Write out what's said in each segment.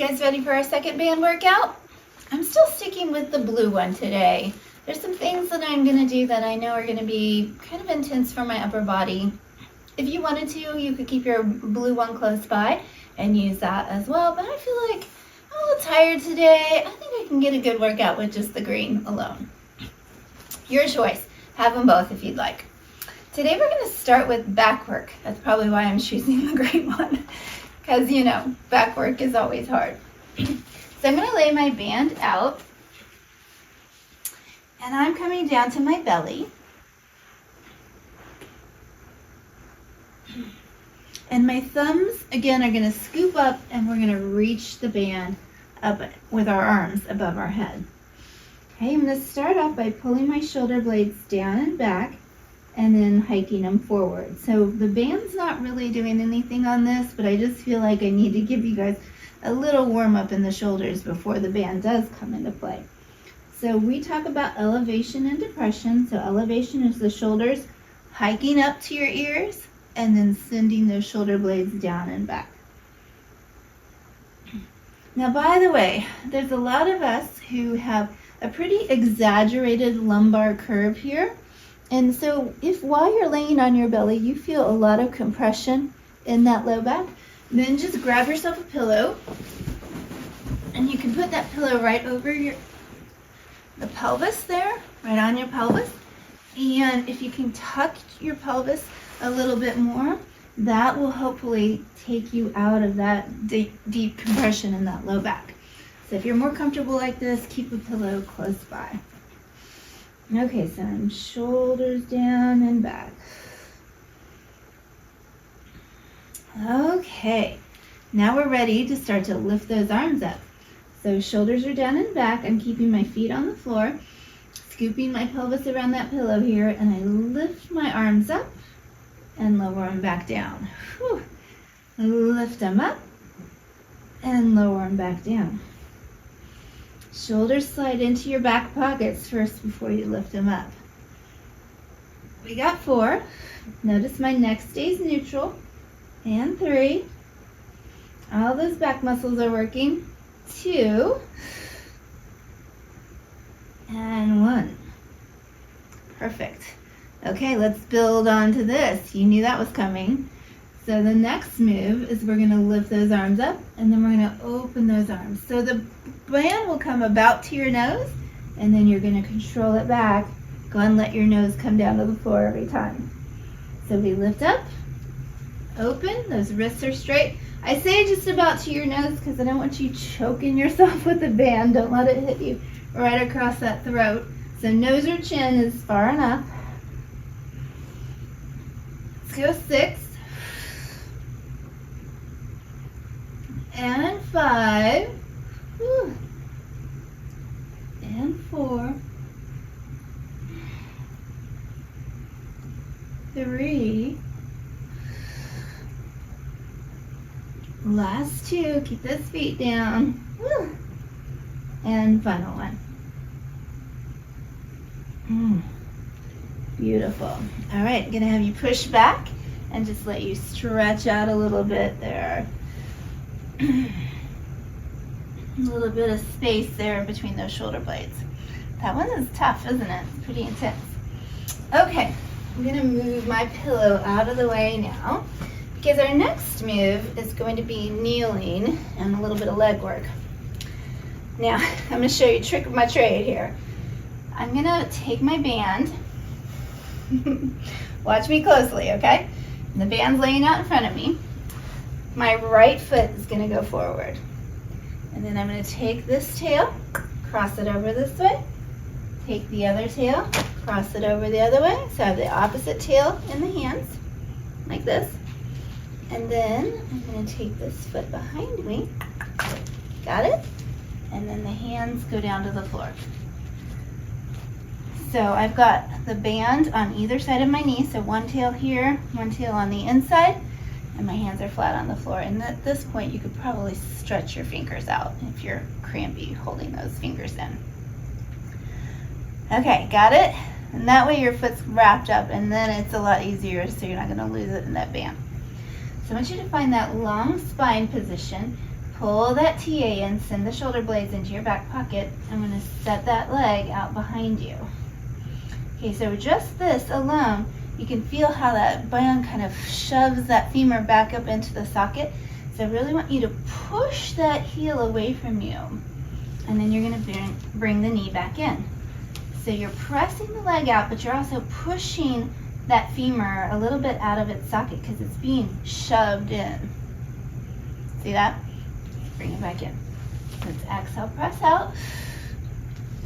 guys ready for our second band workout? I'm still sticking with the blue one today. There's some things that I'm gonna do that I know are gonna be kind of intense for my upper body. If you wanted to, you could keep your blue one close by and use that as well, but I feel like I'm a little tired today. I think I can get a good workout with just the green alone. Your choice. Have them both if you'd like. Today we're gonna start with back work. That's probably why I'm choosing the green one, because you know, back work is always hard. So I'm gonna lay my band out, and I'm coming down to my belly. And my thumbs, again, are gonna scoop up, and we're gonna reach the band up with our arms above our head. Okay, I'm gonna start off by pulling my shoulder blades down and back, and then hiking them forward. So the band's not really doing anything on this, but I just feel like I need to give you guys a little warm up in the shoulders before the band does come into play. So we talk about elevation and depression. So elevation is the shoulders hiking up to your ears and then sending those shoulder blades down and back. Now, by the way, there's a lot of us who have a pretty exaggerated lumbar curve here. And so if while you're laying on your belly, you feel a lot of compression in that low back, then just grab yourself a pillow, and you can put that pillow right over the pelvis there, right on your pelvis. And if you can tuck your pelvis a little bit more, that will hopefully take you out of that deep compression in that low back. So if you're more comfortable like this, keep a pillow close by. Okay, so I'm shoulders down and back. Okay, now we're ready to start to lift those arms up. So shoulders are down and back. I'm keeping my feet on the floor, scooping my pelvis around that pillow here, and I lift my arms up and lower them back down. Whew. Lift them up and lower them back down. Shoulders slide into your back pockets first before you lift them up. We got 4. Notice my neck stays neutral. And 3. All those back muscles are working. 2. And 1. Perfect. Okay, let's build onto this. You knew that was coming. So the next move is we're going to lift those arms up, and then we're going to open those arms. So the band will come about to your nose, and then you're going to control it back. Go and let your nose come down to the floor every time. So we lift up, open, those wrists are straight. I say just about to your nose because I don't want you choking yourself with the band. Don't let it hit you right across that throat. So nose or chin is far enough. Let's go 6. And 5. Whew. And 4. 3. Last 2. Keep those feet down. Whew. And final one. Beautiful. All right, I'm gonna have you push back and just let you stretch out a little bit there. A little bit of space there between those shoulder blades. That one is tough, isn't it? It's pretty intense. Okay, I'm gonna move my pillow out of the way now because our next move is going to be kneeling and a little bit of leg work. Now, I'm gonna show you a trick of my trade here. I'm gonna take my band. Watch me closely, okay? The band's laying out in front of me. My right foot is going to go forward. And then I'm going to take this tail, cross it over this way. Take the other tail, cross it over the other way. So I have the opposite tail in the hands, like this. And then I'm going to take this foot behind me. Got it? And then the hands go down to the floor. So I've got the band on either side of my knee. So one tail here, one tail on the inside. And my hands are flat on the floor. And at this point, you could probably stretch your fingers out if you're crampy holding those fingers in. Okay, got it? And that way your foot's wrapped up, and then it's a lot easier, so you're not gonna lose it in that band. So I want you to find that long spine position. Pull that TA in, send the shoulder blades into your back pocket. I'm gonna set that leg out behind you. Okay, so just this alone, you can feel how that band kind of shoves that femur back up into the socket. So I really want you to push that heel away from you. And then you're gonna bring the knee back in. So you're pressing the leg out, but you're also pushing that femur a little bit out of its socket because it's being shoved in. See that? Bring it back in. Let's exhale, press out.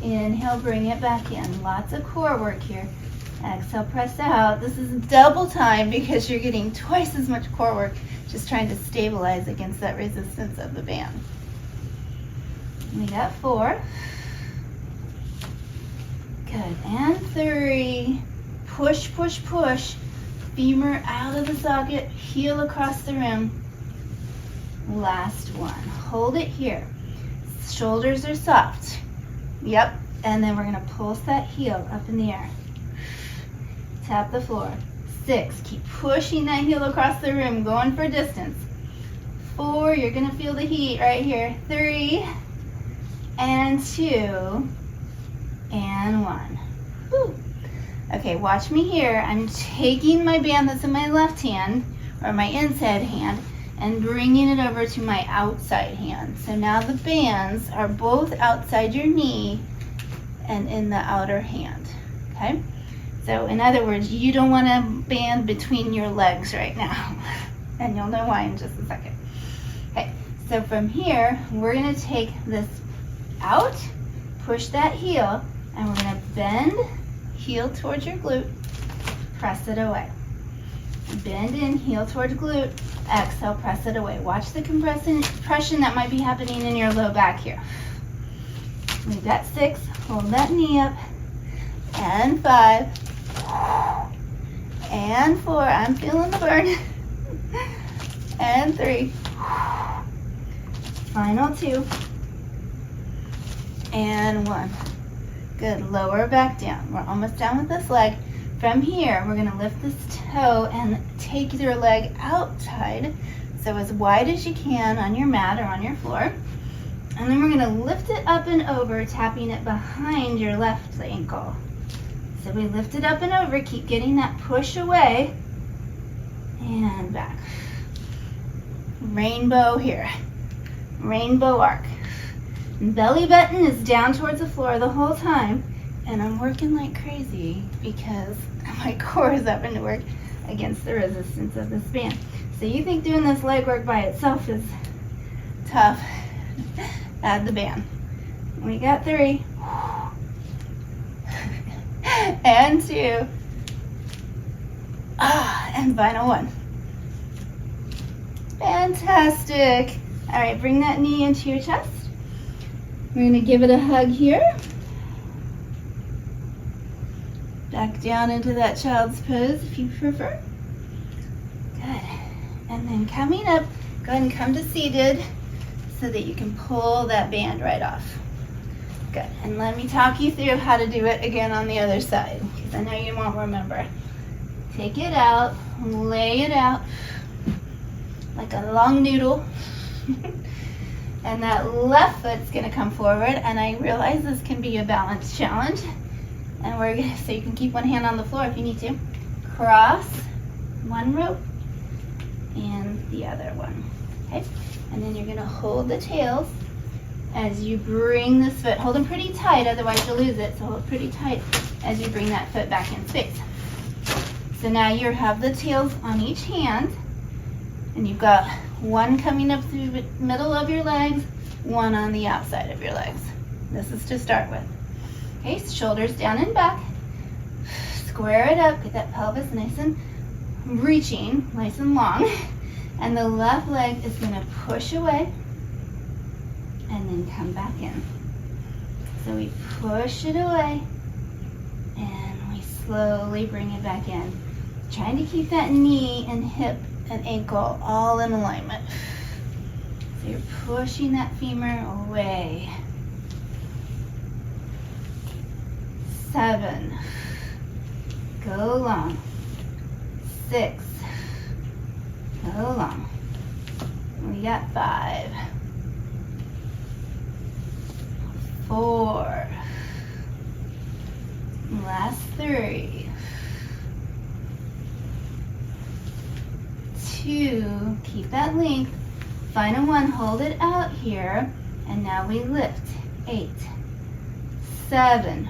Inhale, bring it back in. Lots of core work here. Exhale, press out. This is double time because you're getting twice as much core work just trying to stabilize against that resistance of the band. We got 4. Good, and 3. Push, push, push. Femur out of the socket, heel across the rim. Last one. Hold it here. Shoulders are soft. Yep, and then we're gonna pulse that heel up in the air. Tap the floor. 6, keep pushing that heel across the room, going for distance. 4, you're gonna feel the heat right here. 3, and 2, and 1. Woo. Okay, watch me here. I'm taking my band that's in my left hand, or my inside hand, and bringing it over to my outside hand. So now the bands are both outside your knee and in the outer hand, okay? So in other words, you don't want to band between your legs right now. And you'll know why in just a second. Okay, so from here, we're gonna take this out, push that heel, and we're gonna bend, heel towards your glute, press it away. Bend in, heel towards glute, exhale, press it away. Watch the compression that might be happening in your low back here. We've got 6, hold that knee up, and 5, and 4, I'm feeling the burn, and 3, final 2, and 1. Good, lower back down. We're almost done with this leg. From here, we're gonna lift this toe and take your leg outside, so as wide as you can on your mat or on your floor. And then we're gonna lift it up and over, tapping it behind your left ankle. So we lift it up and over, keep getting that push away, and back. Rainbow here, rainbow arc. Belly button is down towards the floor the whole time, and I'm working like crazy because my core is having to work against the resistance of this band. So you think doing this leg work by itself is tough, add the band. We got 3, and 2, and final 1. Fantastic. All right, bring that knee into your chest. We're gonna give it a hug here. Back down into that child's pose if you prefer. Good. And then coming up, go ahead and come to seated so that you can pull that band right off. Good. And let me talk you through how to do it again on the other side, because I know you won't remember. Take it out, lay it out like a long noodle. And that left foot's gonna come forward, and I realize this can be a balance challenge. And we're gonna, so you can keep one hand on the floor if you need to. Cross one rope and the other one, okay? And then you're gonna hold the tails as you bring this foot, hold them pretty tight, otherwise you'll lose it, so hold it pretty tight as you bring that foot back in space. So now you have the tails on each hand, and you've got one coming up through the middle of your legs, one on the outside of your legs. This is to start with. Okay, shoulders down and back. Square it up, get that pelvis nice and reaching, nice and long. And the left leg is gonna push away and then come back in. So we push it away and we slowly bring it back in. Trying to keep that knee and hip and ankle all in alignment. So you're pushing that femur away. 7, go long. 6, go long. We got 5, 4. Last 3. 2. Keep that length. Final 1. Hold it out here. And now we lift. 8. 7.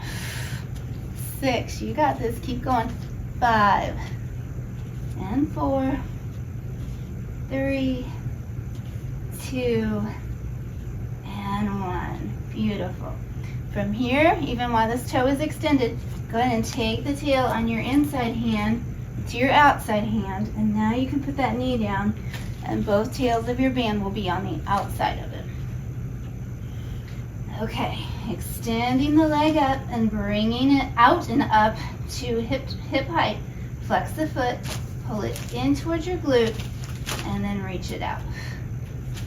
6. You got this. Keep going. 5. And 4. 3. 2. And 1. Beautiful. From here, even while this toe is extended, go ahead and take the tail on your inside hand to your outside hand, and now you can put that knee down, and both tails of your band will be on the outside of it. Okay, extending the leg up and bringing it out and up to hip height. Flex the foot, pull it in towards your glute, and then reach it out.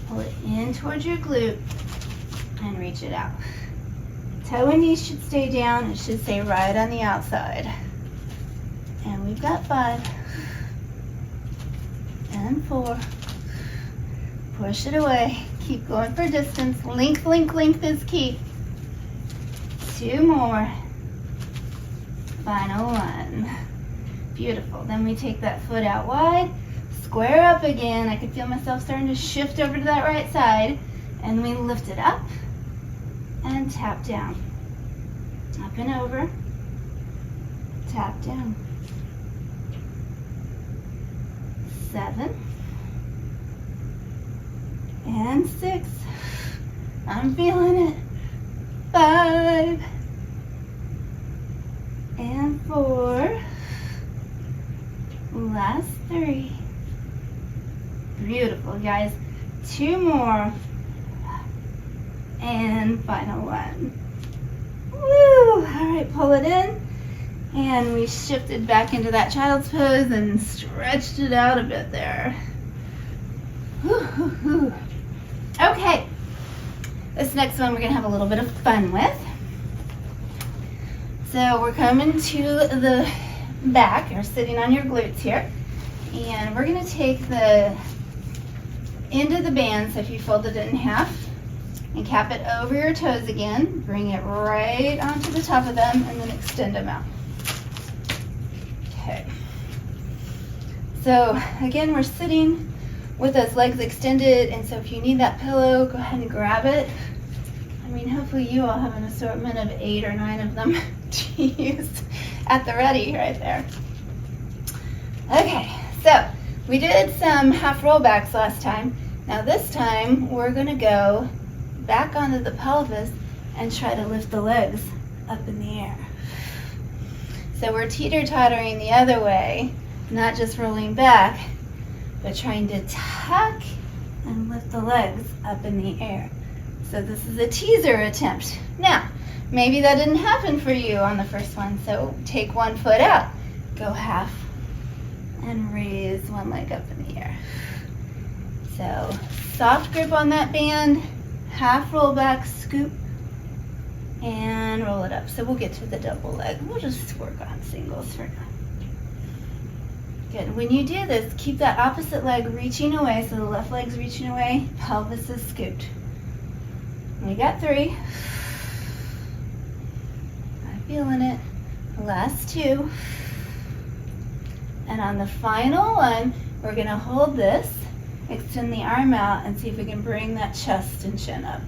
Pull it in towards your glute and reach it out. Toe and knee should stay down. It should stay right on the outside. And we've got 5 and 4. Push it away. Keep going for distance. Length, length, length is key. 2 more. Final 1. Beautiful. Then we take that foot out wide. Square up again. I can feel myself starting to shift over to that right side. And we lift it up and tap down. Up and over. Tap down. 7 and 6. I'm feeling it. 5 and 4. Last 3. Beautiful, guys. 2 more. And final 1. Woo! All right, pull it in. And we shifted back into that child's pose and stretched it out a bit there. Woo-hoo-hoo. Okay, this next one we're gonna have a little bit of fun with. So we're coming to the back, or sitting on your glutes here. And we're gonna take the end of the band, so if you fold it in half, and cap it over your toes again. Bring it right onto the top of them and then extend them out. Okay. So again, we're sitting with those legs extended, and so if you need that pillow, go ahead and grab it. I mean, hopefully you all have an assortment of 8 or 9 of them to use at the ready right there. Okay, so we did some half rollbacks last time. Now this time we're gonna go back onto the pelvis and try to lift the legs up in the air. So we're teeter-tottering the other way, not just rolling back, but trying to tuck and lift the legs up in the air. So this is a teaser attempt. Now, maybe that didn't happen for you on the first one, so take one foot out, go half, and raise one leg up in the air. So soft grip on that band, half roll back, scoop, and roll it up. So we'll get to the double leg. We'll just work on singles for now. Good. When you do this, keep that opposite leg reaching away, so the left leg's reaching away, pelvis is scooped. We got 3. I'm feeling it. Last 2. And on the final one, we're going to hold this, extend the arm out, and see if we can bring that chest and chin up.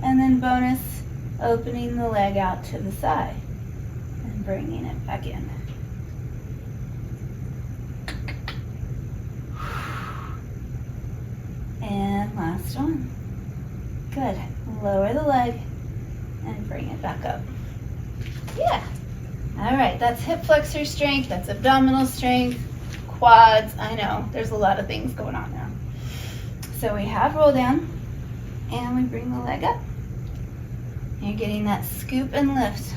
And then bonus, opening the leg out to the side and bringing it back in. And last one. Good. Lower the leg and bring it back up. Yeah. All right, that's hip flexor strength, that's abdominal strength, quads. I know, there's a lot of things going on now. So we have roll down, and we bring the leg up. You're getting that scoop and lift.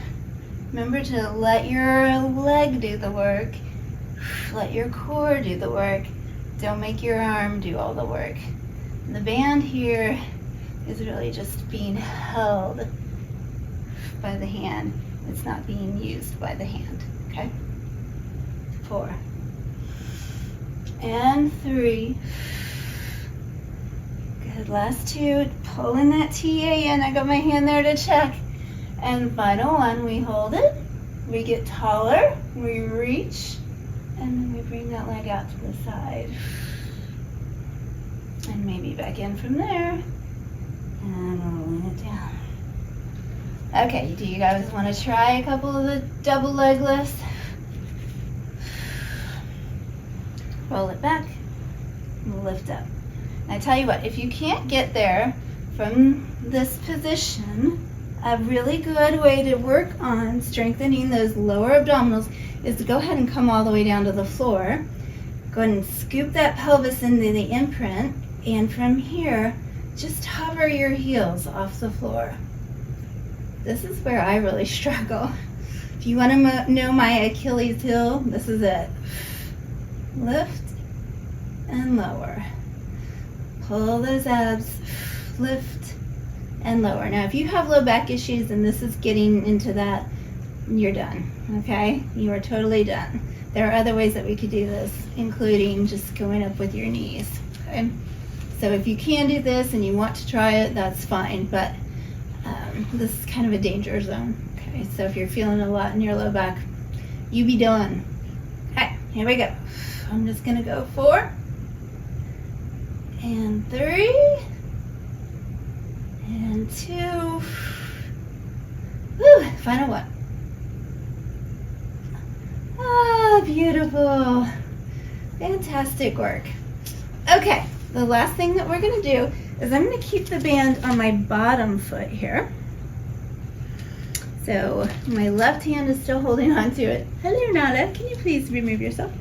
Remember to let your leg do the work. Let your core do the work. Don't make your arm do all the work. The band here is really just being held by the hand. It's not being used by the hand, okay? 4 and 3. Good, last two. Pulling that TA in. I got my hand there to check. And final one, we hold it. We get taller. We reach. And then we bring that leg out to the side. And maybe back in from there. And rolling it down. Okay, do you guys want to try a couple of the double leg lifts? Roll it back. Lift up. And I tell you what, if you can't get there from this position, a really good way to work on strengthening those lower abdominals is to go ahead and come all the way down to the floor. Go ahead and scoop that pelvis into the imprint, and from here, just hover your heels off the floor. This is where I really struggle. If you want to know my Achilles heel, this is it. Lift and lower. Pull those abs, lift and lower. Now, if you have low back issues and this is getting into that, you're done, okay? You are totally done. There are other ways that we could do this, including just going up with your knees, okay? So if you can do this and you want to try it, that's fine, but this is kind of a danger zone, okay? So if you're feeling a lot in your low back, you be done. Okay, here we go. I'm just gonna go 4 and 3 and 2. Woo, final one. Ah, beautiful. Fantastic work. Okay, the last thing that we're gonna do is I'm gonna keep the band on my bottom foot here. So my left hand is still holding on to it. Hello, Nada, can you please remove yourself?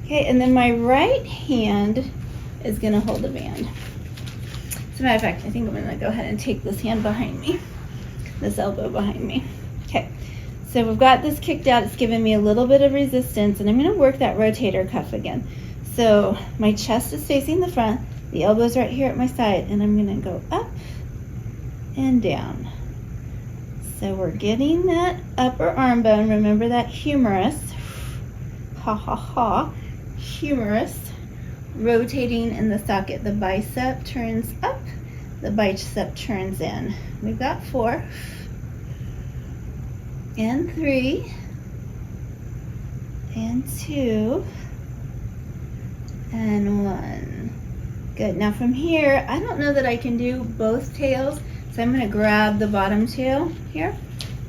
Okay, and then my right hand is gonna hold the band. As a matter of fact, I think I'm gonna go ahead and take this hand behind me, this elbow behind me. Okay, so we've got this kicked out. It's giving me a little bit of resistance, and I'm gonna work that rotator cuff again. So my chest is facing the front, the elbow's right here at my side, and I'm gonna go up and down. So we're getting that upper arm bone. Remember that humerus, ha ha ha, humerus, rotating in the socket. The bicep turns up, the bicep turns in. We've got 4 and 3 and 2 and 1. Good. Now from here, I don't know that I can do both tails, so I'm going to grab the bottom tail here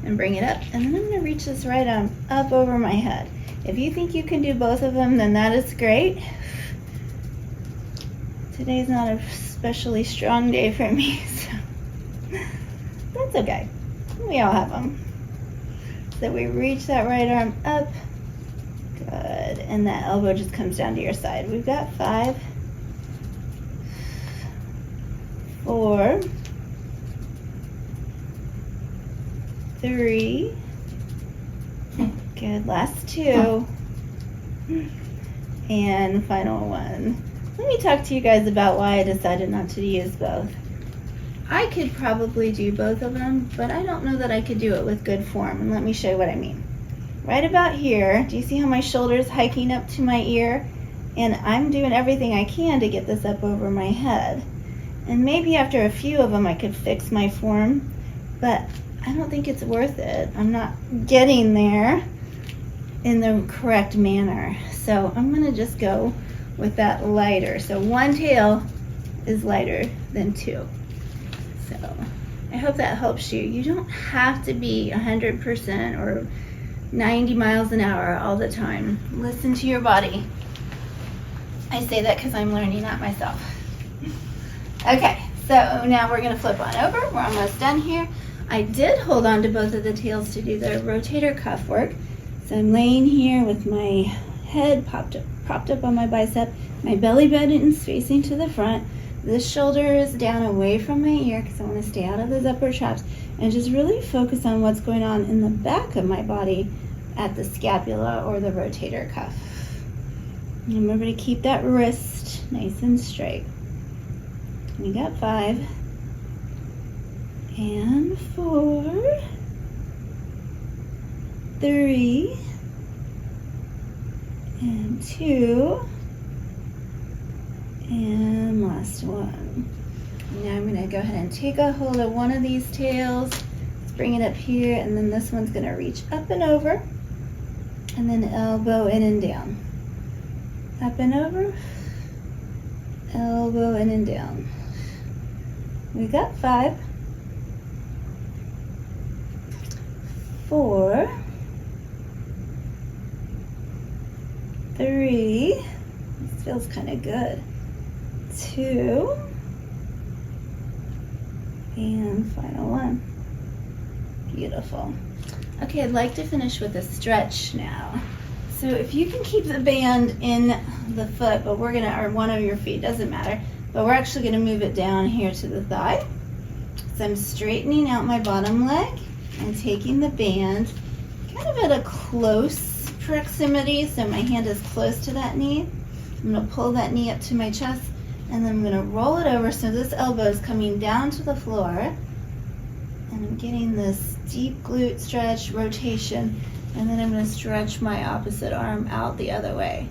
and bring it up, and then I'm going to reach this right arm up over my head. If you think you can do both of them, then that is great. Today's not a especially strong day for me, so that's okay. We all have them. So we reach that right arm up. Good. And that elbow just comes down to your side. We've got 5, 4, 3. Good. Last 2. And final 1. Let me talk to you guys about why I decided not to use both. I could probably do both of them, but I don't know that I could do it with good form, and let me show you what I mean. Right about here, do you see how my shoulder is hiking up to my ear? And I'm doing everything I can to get this up over my head. And maybe after a few of them I could fix my form, but I don't think it's worth it. I'm not getting there in the correct manner. So I'm gonna just go with that lighter. So 1 tail is lighter than 2. So I hope that helps you. You don't have to be 100% or 90 miles an hour all the time. Listen to your body. I say that because I'm learning that myself. Okay, so now we're gonna flip on over. We're almost done here. I did hold on to both of the tails to do the rotator cuff work. So I'm laying here with my head propped up on my bicep. My belly button is facing to the front. This shoulder is down away from my ear because I want to stay out of those upper traps and just really focus on what's going on in the back of my body at the scapula or the rotator cuff. And remember to keep that wrist nice and straight. We got 5 and 4, 3 and 2 and last 1. Now I'm going to go ahead and take a hold of one of these tails. Let's bring it up here, and then this one's going to reach up and over, and then elbow in and down. Up and over, elbow in and down. We got 5, 4, 3, this feels kind of good, 2, and final one. Beautiful. Okay, I'd like to finish with a stretch now. So if you can keep the band in the foot, but we're gonna, or one of your feet, doesn't matter, but we're actually gonna move it down here to the thigh. So I'm straightening out my bottom leg and taking the band kind of at a close proximity, so my hand is close to that knee. I'm gonna pull that knee up to my chest, and then I'm gonna roll it over so this elbow is coming down to the floor, and I'm getting this deep glute stretch, rotation, and then I'm gonna stretch my opposite arm out the other way.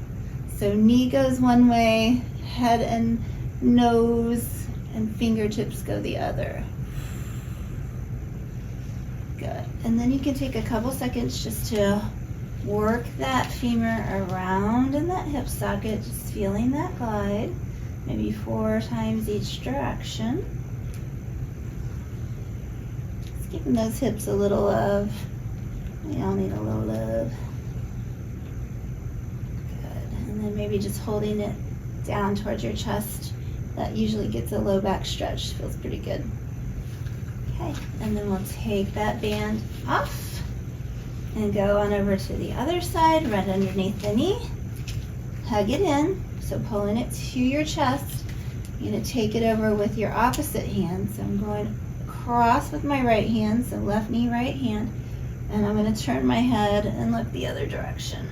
So knee goes one way, head and nose and fingertips go the other. Good. And then you can take a couple seconds just to work that femur around in that hip socket, just feeling that glide, maybe 4 times each direction. Just giving those hips a little love. We all need a little love. Good. And then maybe just holding it down towards your chest. That usually gets a low back stretch. Feels pretty good. Okay, and then we'll take that band off and go on over to the other side, right underneath the knee. Hug it in, so pulling it to your chest. You're gonna take it over with your opposite hand. So I'm going across with my right hand, so left knee, right hand, and I'm gonna turn my head and look the other direction.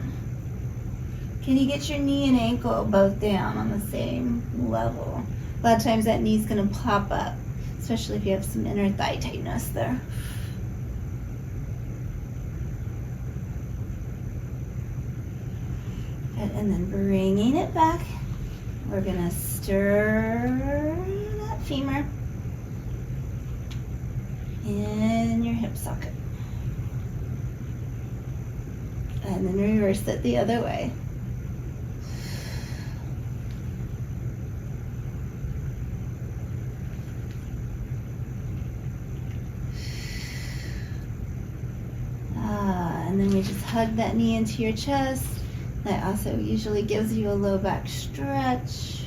Can you get your knee and ankle both down on the same level? A lot of times that knee's gonna pop up, especially if you have some inner thigh tightness there. Good. And then bringing it back, we're gonna stir that femur in your hip socket. And then reverse it the other way. And then we just hug that knee into your chest. That also usually gives you a low back stretch.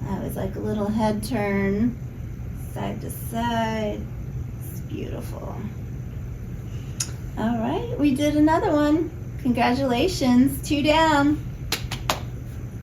That was like a little head turn, side to side. It's beautiful. All right, we did another one. Congratulations, 2 down.